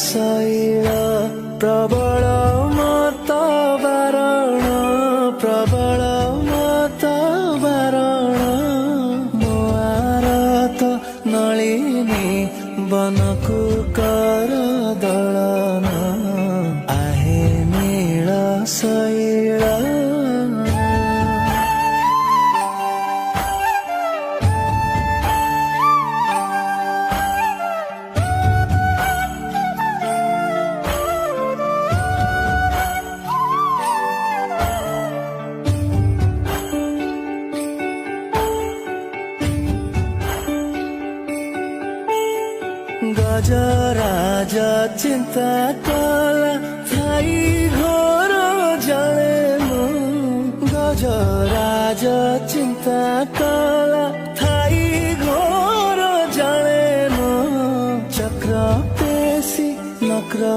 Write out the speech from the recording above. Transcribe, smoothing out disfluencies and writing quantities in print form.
ଶୈଳ ପ୍ରବଳ ମତ ବାରଣ ପ୍ରବଳ ମତ ବାରଣ ମୋ ଆରତ ନଳିନୀ ବନକୁ କର ଦଳନ आहे ନୀଳ ଶୈଳ। गजराज चिंता कला थाई घोर जले मु गजराज चिंता कला थाई घोर जले मु चक्र पेशी नक्र